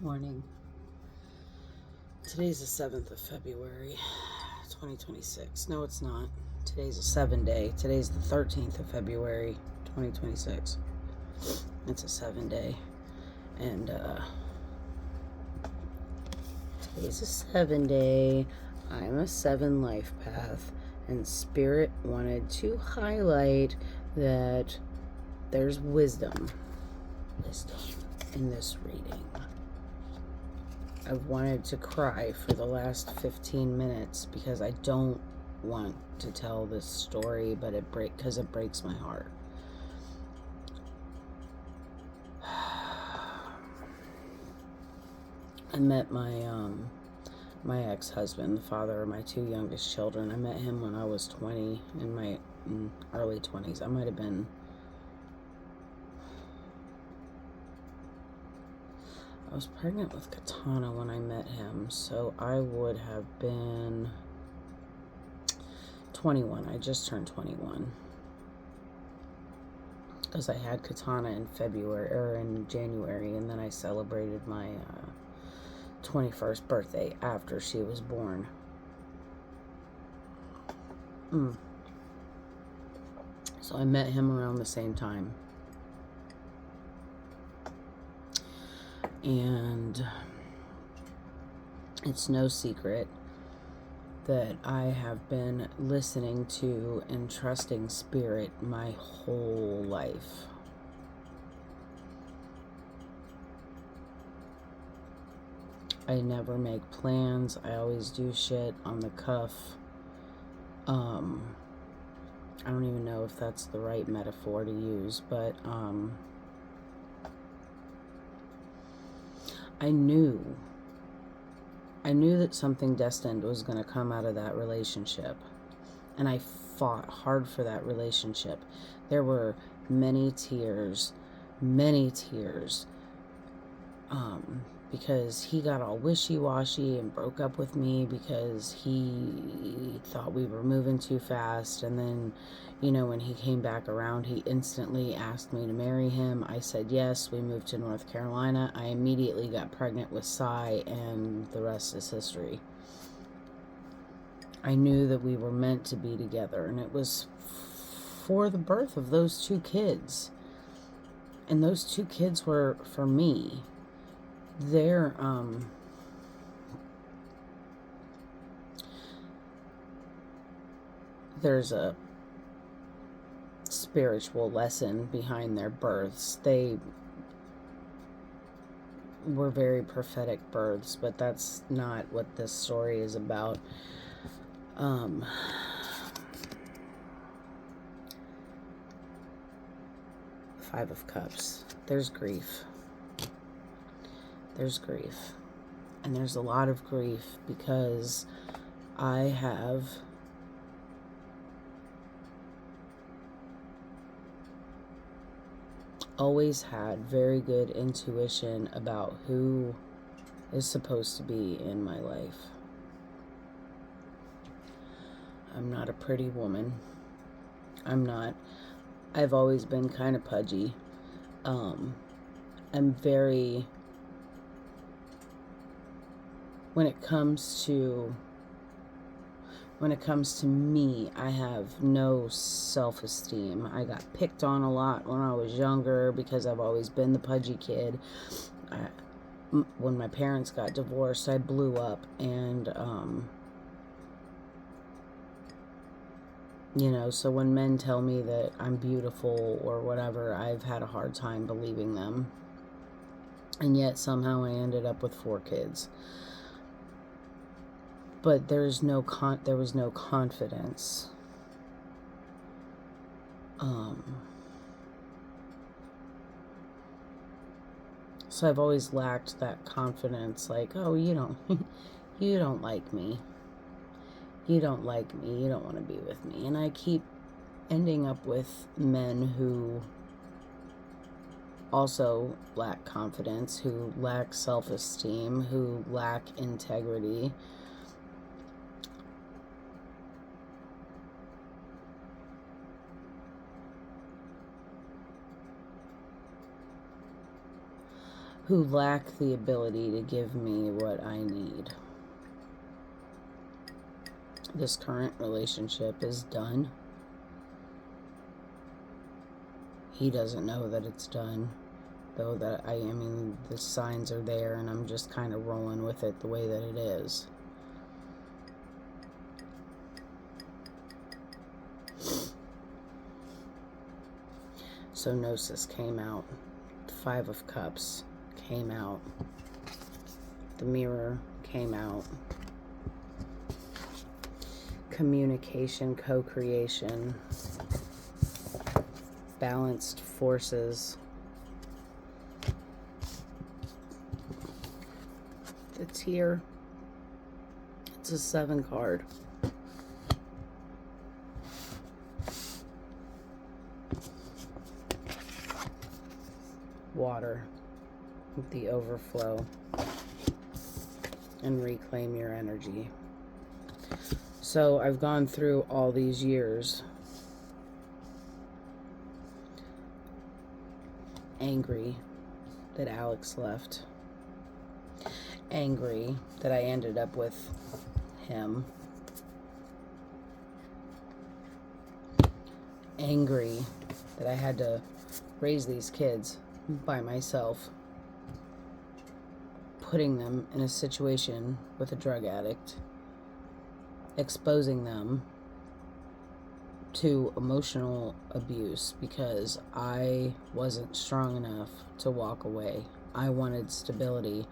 Morning. Today's the 7th of February, 2026. No, it's not. Today's a 7-day. Today's the 13th of February, 2026. It's a 7-day. And, today's a 7-day. I'm a 7 life path. And Spirit wanted to highlight that there's wisdom in this reading. I've wanted to cry for the last 15 minutes because I don't want to tell this story, but it breaks my heart. I met my ex-husband, the father of my 2 youngest children. I met him when I was 20, in my early 20s. I might have been... I was pregnant with Katana when I met him, so I would have been 21. I just turned 21. Because I had Katana in January, and then I celebrated my 21st birthday after she was born. So I met him around the same time. And it's no secret that I have been listening to and trusting Spirit my whole life. I never make plans. I always do shit on the cuff. I don't even know if that's the right metaphor to use, but I knew that something destined was going to come out of that relationship. And I fought hard for that relationship. There were many tears, because he got all wishy-washy and broke up with me because he thought we were moving too fast. And then, when he came back around, he instantly asked me to marry him. I said yes. We moved to North Carolina. I immediately got pregnant with Sai, and the rest is history. I knew that we were meant to be together, and it was for the birth of those 2 kids. And those 2 kids were for me. There's a spiritual lesson behind their births. They were very prophetic births, but that's not what this story is about. 5 of Cups. There's grief. There's grief. And there's a lot of grief because I have always had very good intuition about who is supposed to be in my life. I'm not a pretty woman. I've always been kind of pudgy. I'm very... When it comes to me, I have no self-esteem. I got picked on a lot when I was younger because I've always been the pudgy kid. When my parents got divorced, I blew up, and so when men tell me that I'm beautiful or whatever, I've had a hard time believing them. And yet somehow I ended up with 4 kids. But there was no confidence. So I've always lacked that confidence, like, oh, you don't like me. You don't like me. You don't want to be with me. And I keep ending up with men who also lack confidence, who lack self-esteem, who lack integrity. who lack the ability to give me what I need. This current relationship is done. He doesn't know that it's done, though that I mean, the signs are there, and I'm just kind of rolling with it the way that it is. So Gnosis came out. 5 of Cups came out. The Mirror came out. Communication, co-creation, balanced forces. It's here. It's a 7 card. Water, the overflow, and reclaim your energy. So I've gone through all these years angry that Alex left, angry that I ended up with him, angry that I had to raise these kids by myself, putting them in a situation with a drug addict, exposing them to emotional abuse because I wasn't strong enough to walk away. I wanted stability,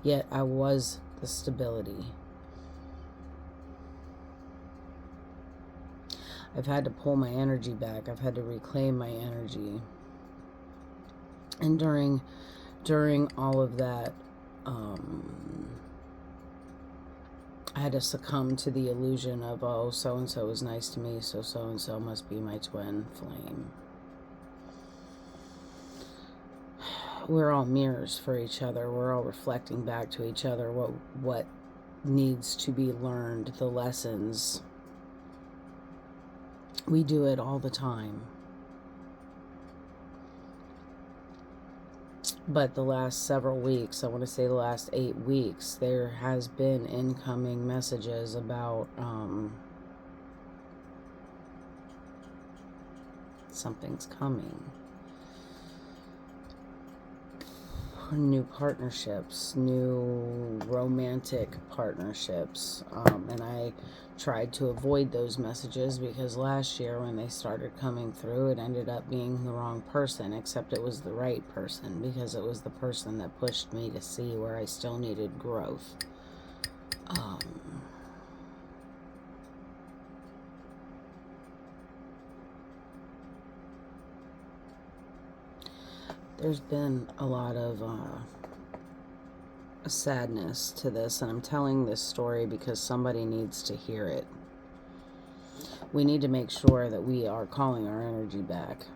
yet I was the stability. I've had to pull my energy back. I've had to reclaim my energy. And during all of that, I had to succumb to the illusion of, oh, so-and-so is nice to me, so so-and-so must be my twin flame. We're all mirrors for each other. We're all reflecting back to each other what needs to be learned, the lessons. We do it all the time. But the last several weeks, I want to say the last 8 weeks, there has been incoming messages about something's coming. New partnerships, new romantic partnerships. And I tried to avoid those messages because last year when they started coming through, it ended up being the wrong person, except it was the right person because it was the person that pushed me to see where I still needed growth. There's been a lot of sadness to this, and I'm telling this story because somebody needs to hear it. We need to make sure that we are calling our energy back,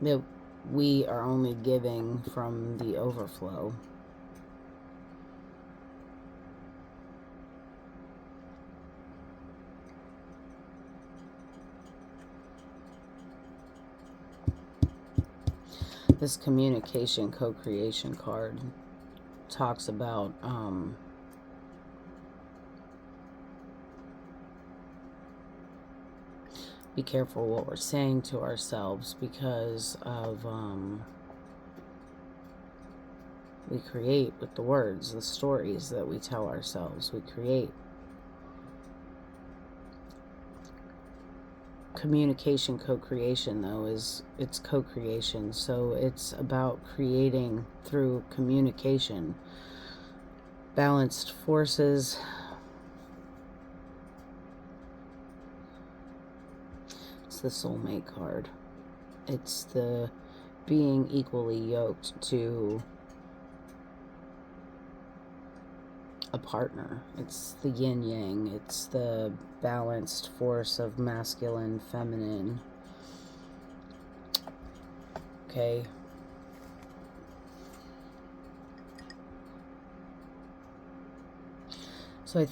that we are only giving from the overflow. This communication co-creation card talks about be careful what we're saying to ourselves because of we create with the words, the stories that we tell ourselves. We create. Communication co-creation, though, it's co-creation, so it's about creating through communication. Balanced forces. It's the soulmate card. It's the being equally yoked to a partner. It's the yin yang. It's the balanced force of masculine, feminine. Okay. So I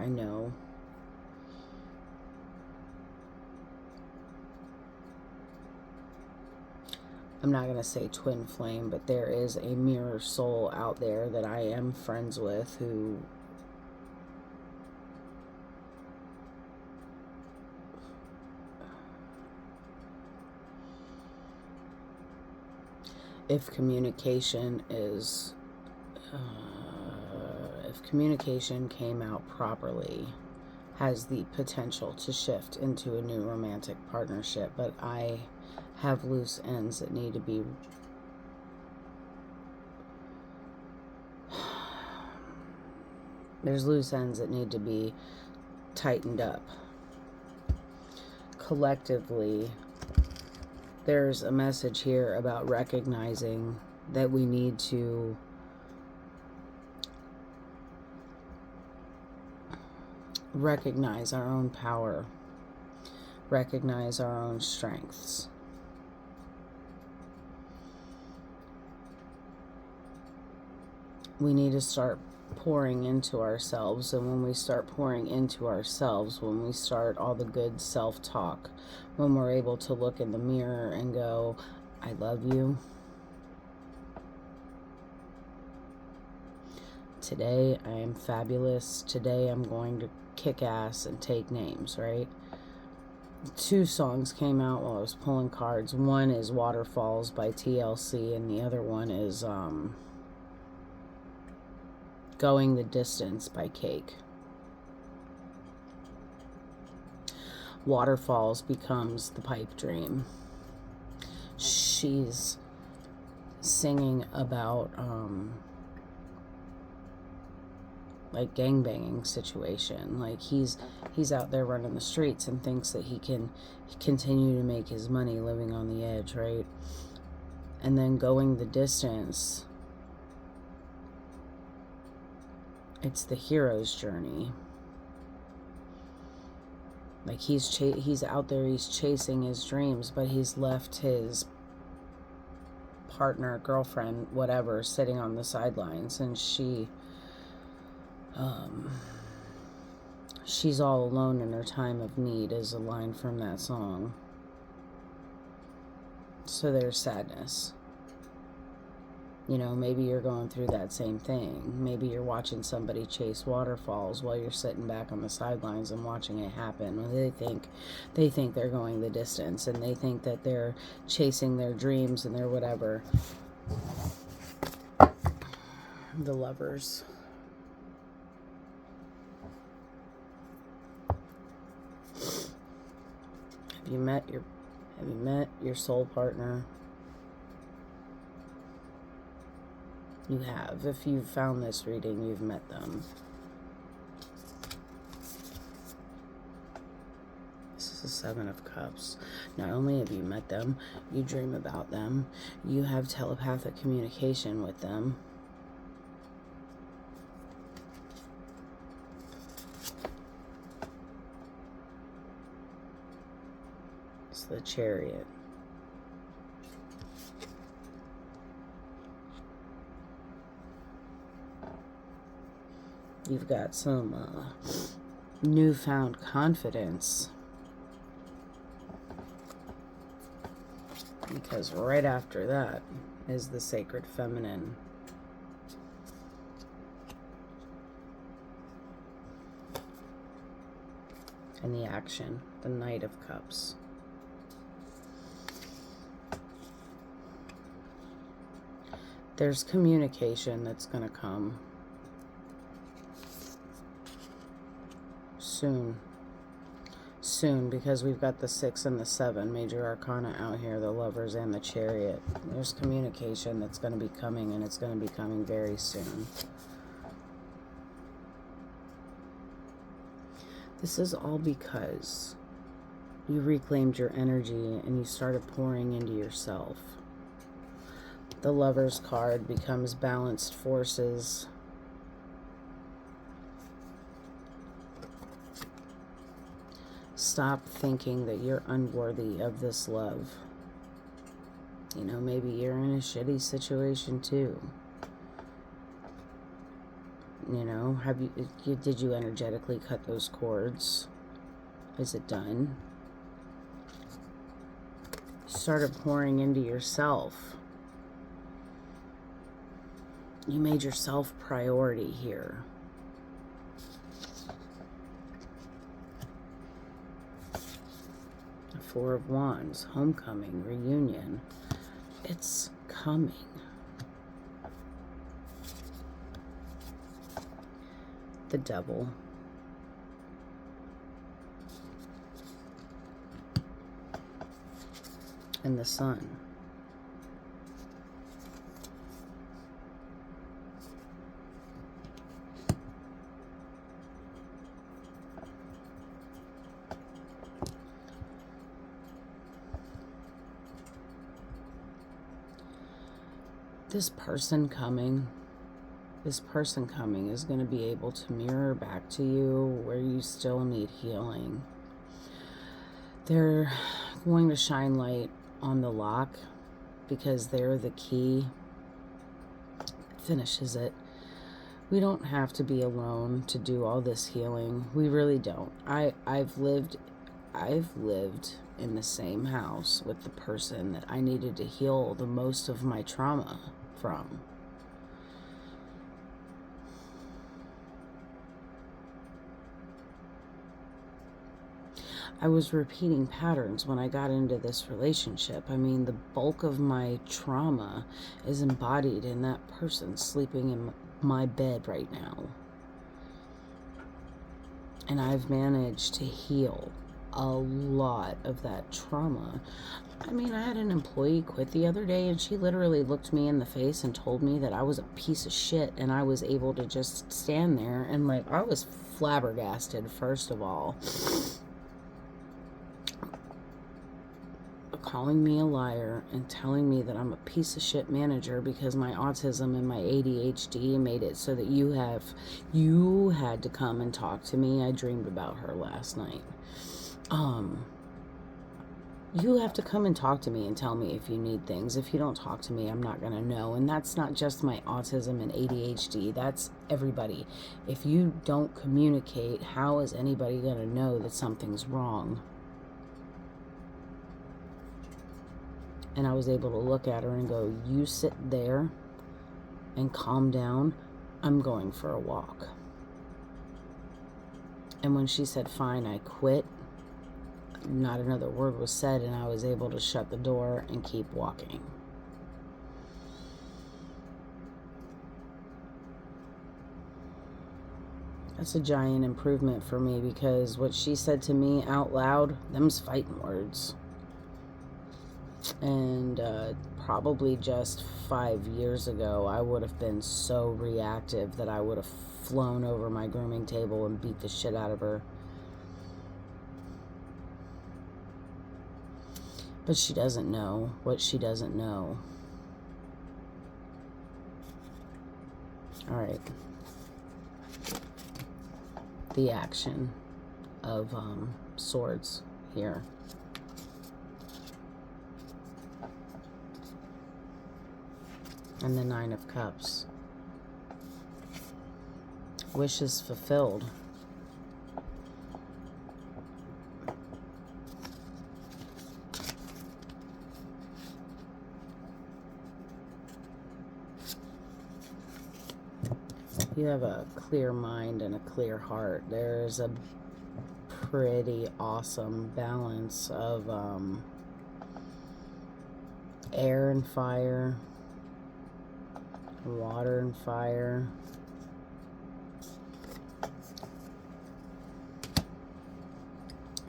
know I'm not going to say twin flame, but there is a mirror soul out there that I am friends with who if communication came out properly, has the potential to shift into a new romantic partnership. But I have loose ends that need to be there's loose ends that need to be tightened up. Collectively, there's a message here about recognizing that we need to recognize our own power, recognize our own strengths. We need to start pouring into ourselves, and when we start pouring into ourselves, when we start all the good self-talk, when we're able to look in the mirror and go, I love you. Today I am fabulous. Today I'm going to kick ass and take names, right? 2 songs came out while I was pulling cards. One is Waterfalls by TLC, and the other one is Going the Distance by Cake. Waterfalls becomes the pipe dream. She's singing about like gangbanging situation. Like he's out there running the streets and thinks that he can continue to make his money living on the edge, right? And then Going the Distance, it's the hero's journey. Like he's out there, he's chasing his dreams, but he's left his partner, girlfriend, whatever, sitting on the sidelines, and she's all alone in her time of need is a line from that song. So there's sadness. You know, maybe you're going through that same thing. Maybe you're watching somebody chase waterfalls while you're sitting back on the sidelines and watching it happen. They think they're going the distance, and they think that they're chasing their dreams and their whatever. The Lovers. Have you met your soul partner? You have. If you've found this reading, you've met them. This is the 7 of Cups. Not only have you met them, you dream about them. You have telepathic communication with them. It's the Chariot. You've got some newfound confidence, because right after that is the Sacred Feminine. And the action, the Knight of Cups. There's communication that's going to come soon, because we've got the 6 and the 7 major arcana out here, the Lovers and the Chariot. There's communication that's going to be coming, and it's going to be coming very soon. This is all because you reclaimed your energy and you started pouring into yourself. The Lover's card becomes balanced forces. Stop thinking that you're unworthy of this love. You know, maybe you're in a shitty situation too. You know, did you energetically cut those cords? Is it done? started pouring into yourself. You made yourself priority here. The Four of Wands, homecoming, reunion. It's coming. The Devil. And the Sun. This person coming is going to be able to mirror back to you where you still need healing. They're going to shine light on the lock because they're the key. Finishes it. We don't have to be alone to do all this healing. We really don't. I've lived in the same house with the person that I needed to heal the most of my trauma from. I was repeating patterns when I got into this relationship. I mean, the bulk of my trauma is embodied in that person sleeping in my bed right now. And I've managed to heal a lot of that trauma. I mean, I had an employee quit the other day and she literally looked me in the face and told me that I was a piece of shit, and I was able to just stand there and I was flabbergasted, first of all. Calling me a liar and telling me that I'm a piece of shit manager because my autism and my ADHD made it so that you had to come and talk to me. I dreamed about her last night. You have to come and talk to me and tell me if you need things. If you don't talk to me, I'm not going to know. And that's not just my autism and ADHD. That's everybody. If you don't communicate, how is anybody going to know that something's wrong? And I was able to look at her and go, you sit there and calm down. I'm going for a walk. And when she said, fine, I quit, not another word was said, and I was able to shut the door and keep walking. That's a giant improvement for me, because what she said to me out loud, them's fighting words. And probably just 5 years ago, I would have been so reactive that I would have flown over my grooming table and beat the shit out of her. But she doesn't know what she doesn't know. All right. The action of swords here. And the Nine of Cups. Wishes fulfilled. You have a clear mind and a clear heart. There's a pretty awesome balance of air and fire, water and fire.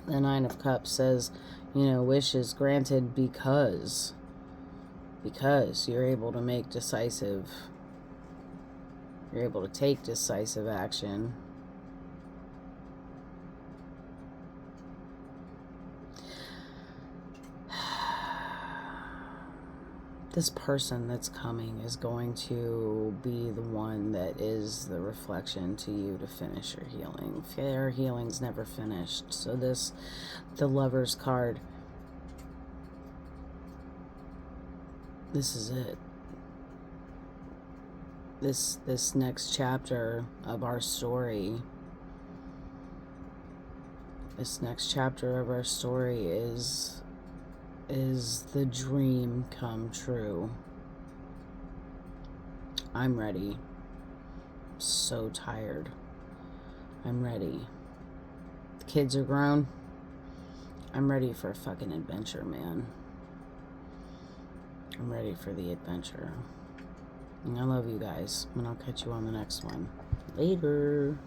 The Nine of Cups says, you know, wishes granted because you're able to make decisive, you're able to take decisive action. This person that's coming is going to be the one that is the reflection to you to finish your healing. Their healing's never finished. So the Lover's card, this is it. This next chapter of our story, is is the dream come true. I'm ready. So tired. I'm ready. The kids are grown. I'm ready for a fucking adventure, man. I'm ready for the adventure. And I love you guys. And I'll catch you on the next one. Later.